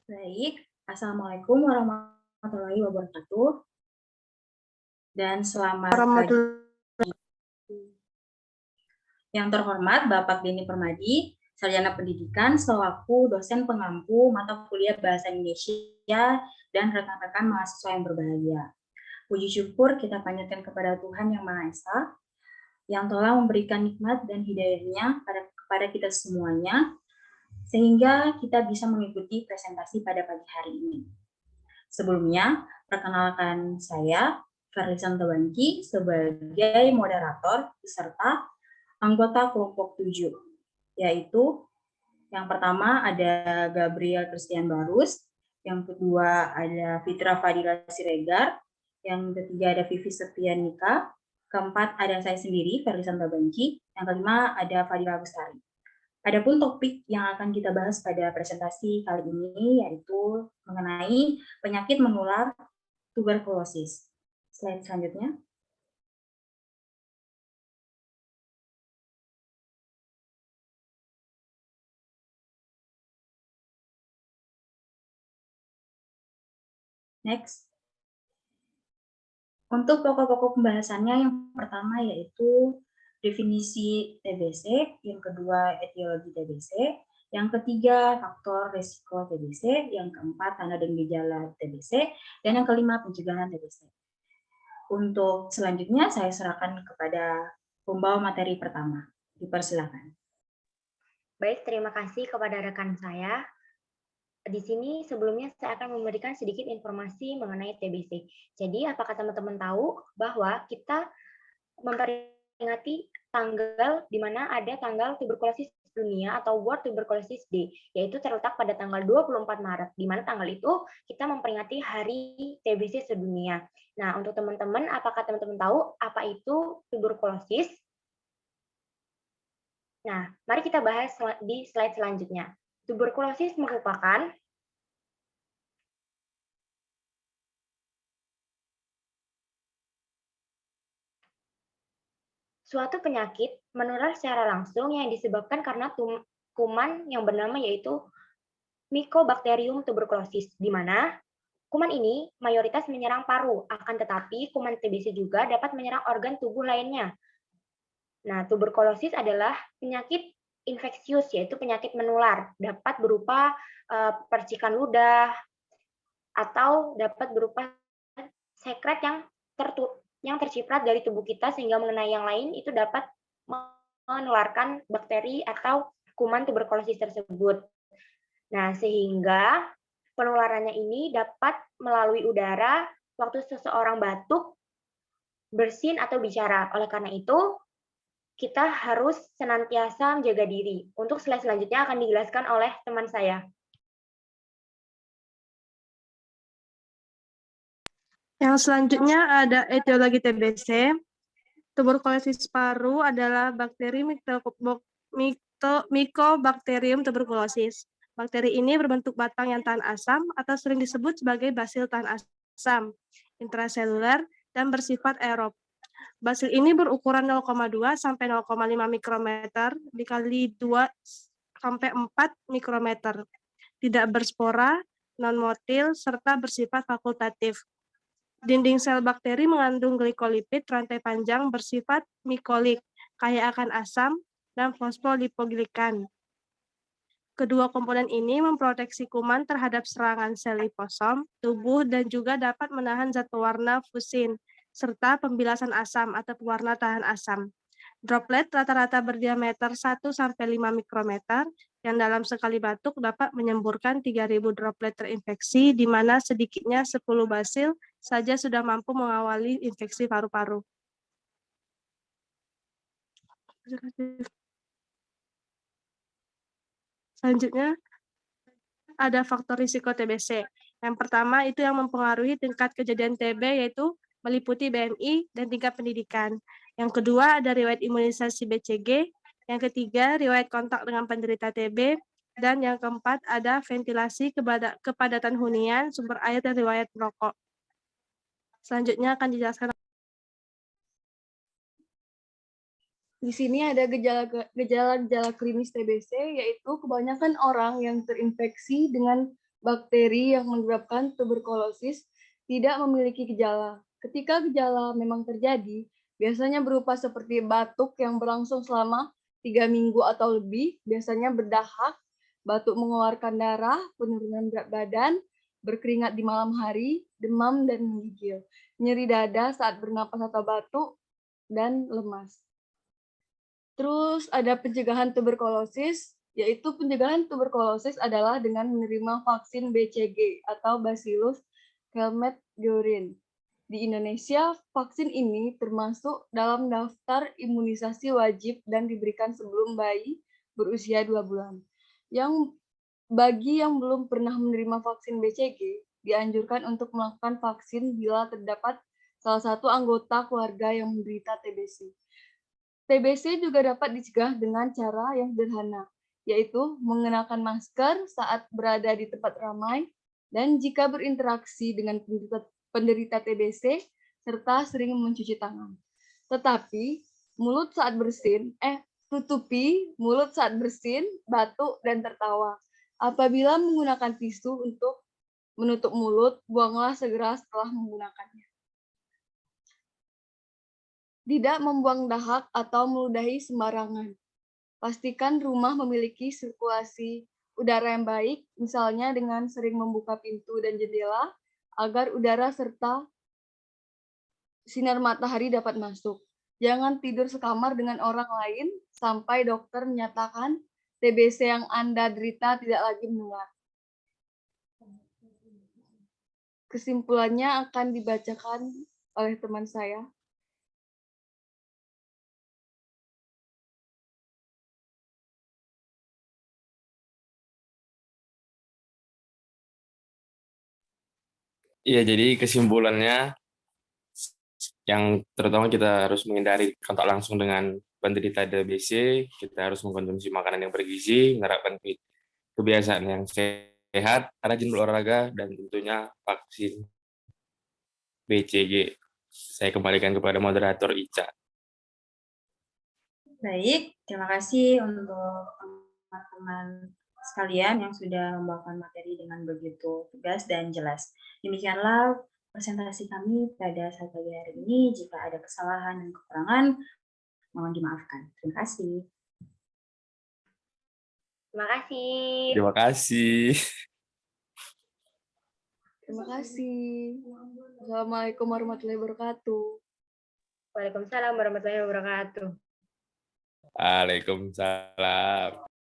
Baik, Assalamualaikum warahmatullahi wabarakatuh, dan selamat pagi. Warahmatullahi. Yang terhormat Bapak Denny Permadi, Sarjana Pendidikan, selaku dosen pengampu mata kuliah Bahasa Indonesia dan rekan-rekan mahasiswa yang berbahagia. Puji syukur kita panjatkan kepada Tuhan Yang Maha Esa, yang telah memberikan nikmat dan hidayahnya kepada kita semuanya, sehingga kita bisa mengikuti presentasi pada pagi hari ini. Sebelumnya, perkenalkan saya, Farlisan Tabanki, sebagai moderator beserta anggota kelompok 7, yaitu yang pertama ada Gabriel Christian Barus, yang kedua ada Fitra Fadila Siregar, yang ketiga ada Vivi Septianika, keempat ada saya sendiri, Farlisan Tabanki, yang kelima ada Fadila Bestari. Adapun topik yang akan kita bahas pada presentasi kali ini yaitu mengenai penyakit menular tuberkulosis. Slide selanjutnya. Next. Untuk pokok-pokok pembahasannya, yang pertama yaitu definisi TBC, yang kedua etiologi TBC, yang ketiga faktor resiko TBC, yang keempat tanda dan gejala TBC, dan yang kelima pencegahan TBC. Untuk selanjutnya saya serahkan kepada pembawa materi pertama. Dipersilakan. Baik, terima kasih kepada rekan saya. Di sini sebelumnya saya akan memberikan sedikit informasi mengenai TBC. Jadi, apakah teman-teman tahu bahwa kita memperingati tanggal di mana ada tanggal tuberkulosis dunia atau World Tuberculosis Day, yaitu terletak pada tanggal 24 Maret, di mana tanggal itu kita memperingati Hari TBC sedunia. Nah, untuk teman-teman, apakah teman-teman tahu apa itu tuberkulosis? Nah, mari kita bahas di slide selanjutnya. Tuberkulosis merupakan suatu penyakit menular secara langsung yang disebabkan karena kuman yang bernama yaitu Mycobacterium tuberculosis, di mana kuman ini mayoritas menyerang paru, akan tetapi kuman TBC juga dapat menyerang organ tubuh lainnya. Nah, tuberkulosis adalah penyakit infeksius, yaitu penyakit menular, dapat berupa percikan ludah, atau dapat berupa sekret yang terciprat dari tubuh kita sehingga mengenai yang lain, itu dapat menularkan bakteri atau kuman tuberkulosis tersebut. Nah, sehingga penularannya ini dapat melalui udara waktu seseorang batuk, bersin, atau bicara. Oleh karena itu, kita harus senantiasa menjaga diri. Untuk slide selanjutnya akan dijelaskan oleh teman saya. Yang selanjutnya ada etiologi TBC. Tuberkulosis paru adalah bakteri Mycobacterium tuberculosis. Bakteri ini berbentuk batang yang tahan asam atau sering disebut sebagai basil tahan asam, intraseluler, dan bersifat aerob. Basil ini berukuran 0,2 sampai 0,5 mikrometer dikali 2 sampai 4 mikrometer. Tidak berspora, non-motil, serta bersifat fakultatif. Dinding sel bakteri mengandung glikolipid rantai panjang bersifat mikolik, kaya akan asam, dan fosfolipoglikan. Kedua komponen ini memproteksi kuman terhadap serangan sel liposom, tubuh, dan juga dapat menahan zat pewarna fusin, serta pembilasan asam atau pewarna tahan asam. Droplet rata-rata berdiameter 1-5 mikrometer, yang dalam sekali batuk dapat menyemburkan 3.000 droplet terinfeksi, di mana sedikitnya 10 basil saja sudah mampu mengawali infeksi paru-paru. Selanjutnya, ada faktor risiko TBC. Yang pertama itu yang mempengaruhi tingkat kejadian TB, yaitu meliputi BMI dan tingkat pendidikan. Yang kedua ada riwayat imunisasi BCG. Yang ketiga riwayat kontak dengan penderita TB. Dan yang keempat ada ventilasi, kepadatan hunian, sumber air, dan riwayat merokok. Selanjutnya akan dijelaskan. Di sini ada gejala-gejala klinis TBC, yaitu kebanyakan orang yang terinfeksi dengan bakteri yang menyebabkan tuberkulosis tidak memiliki gejala. Ketika gejala memang terjadi, biasanya berupa seperti batuk yang berlangsung selama 3 minggu atau lebih, biasanya berdahak, batuk mengeluarkan darah, penurunan berat badan, berkeringat di malam hari, demam dan menggigil, nyeri dada saat bernapas atau batuk, dan lemas. Terus ada pencegahan tuberkulosis, yaitu pencegahan tuberkulosis adalah dengan menerima vaksin BCG atau Bacillus Calmette-Guerin. Di Indonesia, vaksin ini termasuk dalam daftar imunisasi wajib dan diberikan sebelum bayi berusia 2 bulan. Bagi yang belum pernah menerima vaksin BCG, dianjurkan untuk melakukan vaksin bila terdapat salah satu anggota keluarga yang menderita TBC. TBC juga dapat dicegah dengan cara yang sederhana, yaitu mengenakan masker saat berada di tempat ramai dan jika berinteraksi dengan penderita TBC, serta sering mencuci tangan. Tetapi, tutupi mulut saat bersin, batuk, dan tertawa. Apabila menggunakan tisu untuk menutup mulut, buanglah segera setelah menggunakannya. Tidak membuang dahak atau meludahi sembarangan. Pastikan rumah memiliki sirkulasi udara yang baik, misalnya dengan sering membuka pintu dan jendela, agar udara serta sinar matahari dapat masuk. Jangan tidur sekamar dengan orang lain sampai dokter menyatakan TBC yang Anda derita tidak lagi menular. Kesimpulannya akan dibacakan oleh teman saya. Iya, jadi kesimpulannya yang terutama kita harus menghindari kontak langsung dengan penderita TBC, kita harus mengkonsumsi makanan yang bergizi, menerapkan kebiasaan yang sehat, rajin berolahraga, dan tentunya vaksin BCG. Saya kembalikan kepada moderator Ica. Baik, terima kasih untuk teman-teman sekalian yang sudah membawakan materi dengan begitu tegas dan jelas. Demikianlah presentasi kami pada saat pagi hari ini. Jika ada kesalahan dan kekurangan, mohon dimaafkan. Terima kasih. Terima kasih. Terima kasih. Terima kasih. Assalamualaikum warahmatullahi wabarakatuh. Waalaikumsalam warahmatullahi wabarakatuh. Waalaikumsalam.